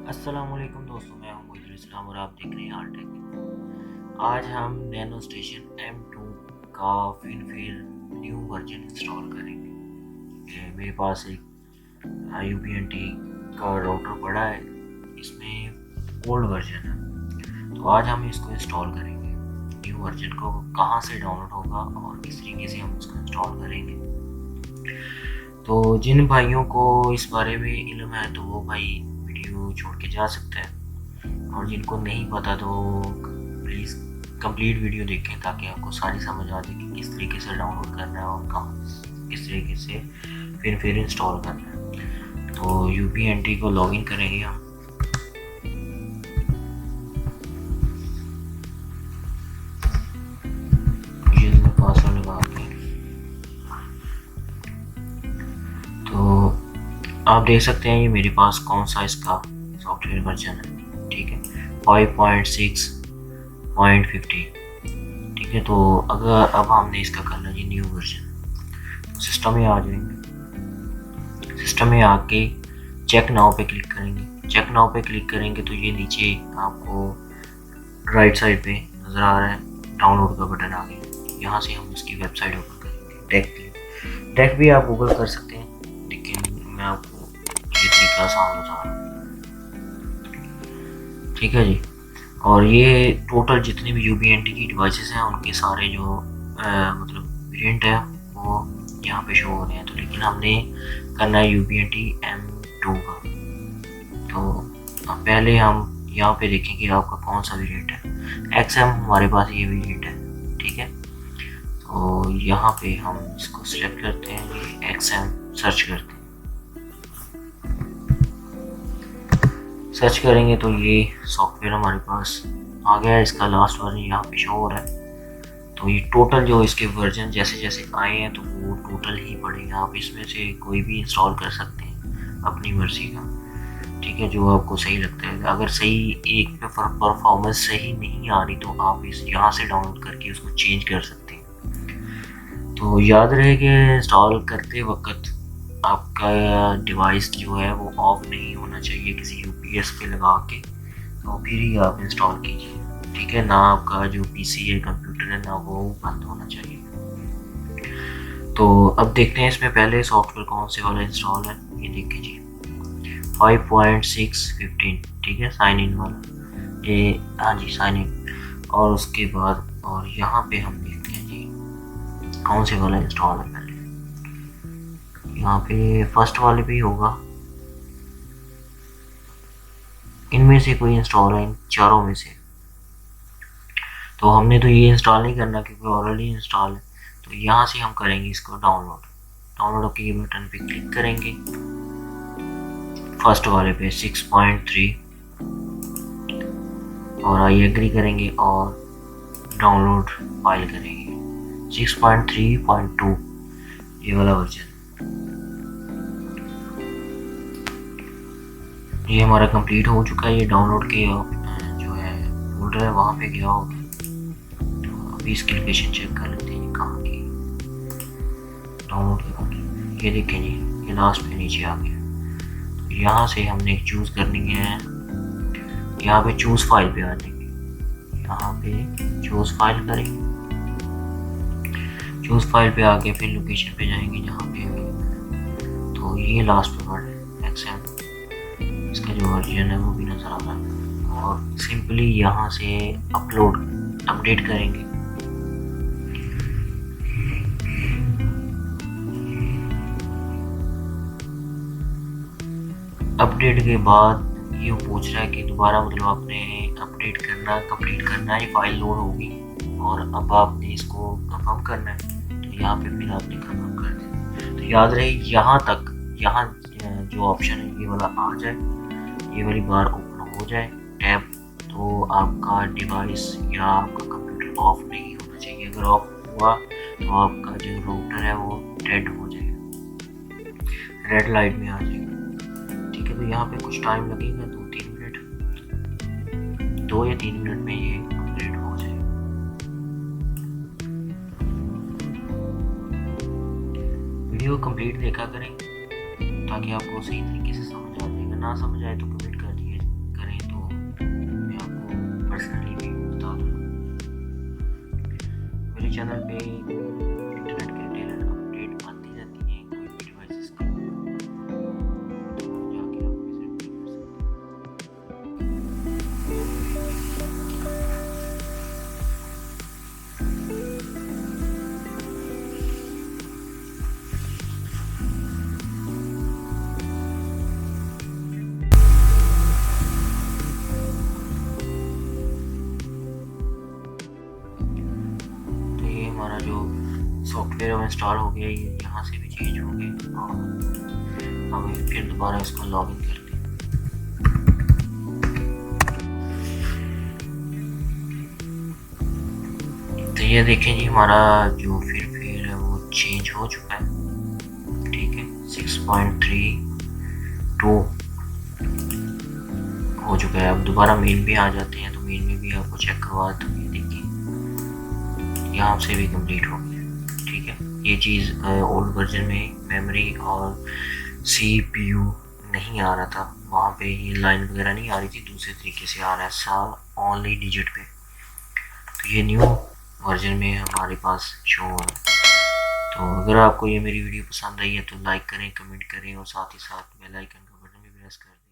अस्सलाम वालेकुम दोस्तों, मैं हूं Asslam और आप देख रहे हैं टेक। आज हम नैनो स्टेशन M2 का फिर न्यू वर्जन इंस्टॉल करेंगे। मेरे पास एक Ubnt का राउटर पड़ा है, इसमें ओल्ड वर्जन है, तो आज हम इसको इंस्टॉल करेंगे। न्यू वर्जन को कहाँ से डाउनलोड होगा और किस तरीके से हम उसको इंस्टॉल करेंगे। तो जिन भाइयों को इस बारे में इल्म है तो वो भाई वीडियो छोड़ के जा सकते हैं, और जिनको नहीं पता तो प्लीज़ कंप्लीट वीडियो देखें ताकि आपको सारी समझ आ जाए कि किस तरीके से डाउनलोड करना है और कहाँ किस तरीके से फिर इंस्टॉल करना है। तो Ubnt को लॉगिन करेंगे हम। यूजर पासवर्ड लगा के तो आप देख सकते हैं ये मेरे पास कौन सा इसका सॉफ्टवेयर वर्जन है। ठीक है, 5.6.15। ठीक है, तो अगर अब हमने इसका करना जी न्यू वर्जन, सिस्टम में आ जाएंगे। सिस्टम में आके चेक नाउ पे क्लिक करेंगे। चेक नाउ पे क्लिक करेंगे तो ये नीचे आपको राइट साइड पे नज़र आ रहा है डाउनलोड का बटन आ गया। यहाँ से हम इसकी वेबसाइट ओपन करेंगे। डेक भी आप गूगल कर सकते हैं, लेकिन मैं आपको ये तरीका आसान बता रहा हूँ। ठीक है जी, और ये टोटल जितने भी Ubnt की डिवाइसेस हैं उनके सारे जो मतलब वेरिएंट है वो यहाँ पे शो हो रहे हैं। तो लेकिन हमने करना है Ubnt M2 का। तो पहले हम यहाँ पे देखें कि आपका कौन सा वेरिएंट है। XM हमारे पास ये वेरिएंट है। ठीक है, तो यहाँ पे हम इसको सिलेक्ट करते हैं, ये XM सर्च करते हैं। सर्च करेंगे तो ये सॉफ्टवेयर हमारे पास आ गया है। इसका लास्ट वर्जन यहाँ पे शो हो रहा है। तो ये टोटल जो इसके वर्जन जैसे जैसे आए हैं तो वो टोटल ही पड़ेगा। आप इसमें से कोई भी इंस्टॉल कर सकते हैं अपनी मर्जी का। ठीक है, जो आपको सही लगता है। अगर सही एक पे परफॉर्मेंस सही नहीं आ रही तो आप इस यहाँ से डाउनलोड करके उसको चेंज कर सकते हैं। तो याद रहे कि इंस्टॉल करते वक्त आपका डिवाइस जो है वो ऑफ नहीं होना चाहिए किसी यूपीएस पे लगा के, तो फिर ही आप इंस्टॉल कीजिए। ठीक है, ना आपका जो पीसी है कंप्यूटर है ना वो बंद होना चाहिए। तो अब देखते हैं इसमें पहले सॉफ्टवेयर कौन से वाला इंस्टॉल है। ये देख लीजिए 5.6.15। ठीक है, साइन इन वाला ये, हाँ जी साइन इन। और उसके बाद और यहाँ पे हम देखते हैं जी कौन से वाला इंस्टॉल है। पहले यहाँ पे फर्स्ट वाले भी होगा, इनमें से कोई इंस्टॉल है इन चारों में से। तो हमने तो ये इंस्टॉल नहीं करना क्योंकि ऑलरेडी इंस्टॉल है। तो यहाँ से हम करेंगे इसको डाउनलोड के बटन पे क्लिक करेंगे, फर्स्ट वाले पे 6.3 और आई एग्री करेंगे और डाउनलोड फाइल करेंगे 6.3.2 ये वाला वर्जन। ये हमारा कंप्लीट हो चुका है। ये डाउनलोड के जो है फोल्डर है वहाँ पे गया होगा। तो अभी इसकी लोकेशन चेक कर लेते हैं कहाँ की डाउनलोड की। ये देखें जी, ये लास्ट पे नीचे आ गया। तो यहाँ से हमने चूज़ करनी है, यहाँ पे चूज़ फाइल पे आ जाएंगे। यहाँ पे चूज़ फाइल करेंगे। चूज़ फाइल पे आके फिर लोकेशन पे जाएंगे जहाँ पे तो ये लास्ट पे वर्ड है XM। इसका जो वर्जन है वो भी नज़र आ रहा है। और सिंपली यहाँ से अपडेट करेंगे। अपडेट के बाद ये पूछ रहा है कि दोबारा मतलब आपने अपडेट करना कंप्लीट करना है, फाइल लोड होगी और अब आपने इसको कंफर्म करना है। तो यहाँ पे फिर आपने कंफर्म कर देना। तो याद रहे यहाँ तक, यहाँ जो ऑप्शन है ये वाला आ जाए, ये वाली बार ओपन हो जाए टैब, तो आपका डिवाइस या आपका कंप्यूटर ऑफ नहीं होना चाहिए। अगर ऑफ हुआ तो आपका जो राउटर है वो डेड हो जाएगा, रेड लाइट में आ जाएगा। ठीक है, तो यहाँ पे कुछ टाइम लगेगा, 2-3 मिनट, 2 या 3 मिनट में ये कंप्लीट हो जाएगा। वीडियो कंप्लीट देखा करें ताकि आपको सही तरीके से समझ आ जाएगा। ना समझ आए तो कमेंट कर दिए चैनल पे इंटरनेट के रिटेलर अपडेट आती रहती हैं कोई भी डिवाइसेस की, तो जाके आप विजिट भी कर सकते हैं। तो ये हमारा जो सॉफ्टवेयर अब इंस्टॉल हो गया, ये यहाँ से भी चेंज हो गया और हमें फिर दोबारा इसको लॉगिन करते हैं। तो ये देखें जी, हमारा जो फिर है वो चेंज हो चुका है, ठीक है, 6.32 हो चुका है। अब दोबारा मेन पे आ जाते हैं, तो मेन में भी आपको चेक करवा, तो ये देखिए यहाँ से भी कंप्लीट हो गया, ठीक है। ये चीज़ ओल्ड वर्जन में मेमोरी और CPU नहीं आ रहा था, वहाँ पे ये लाइन वगैरह नहीं आ रही थी, दूसरे तरीके से आ रहा है, ओनली डिजिट पे। तो ये न्यू वर्जन में हमारे पास शो हो रहा है। तो अगर आपको ये मेरी वीडियो पसंद आई है तो लाइक करें, कमेंट करें और साथ ही साथ बेल आइकन का बटन भी प्रेस कर दें।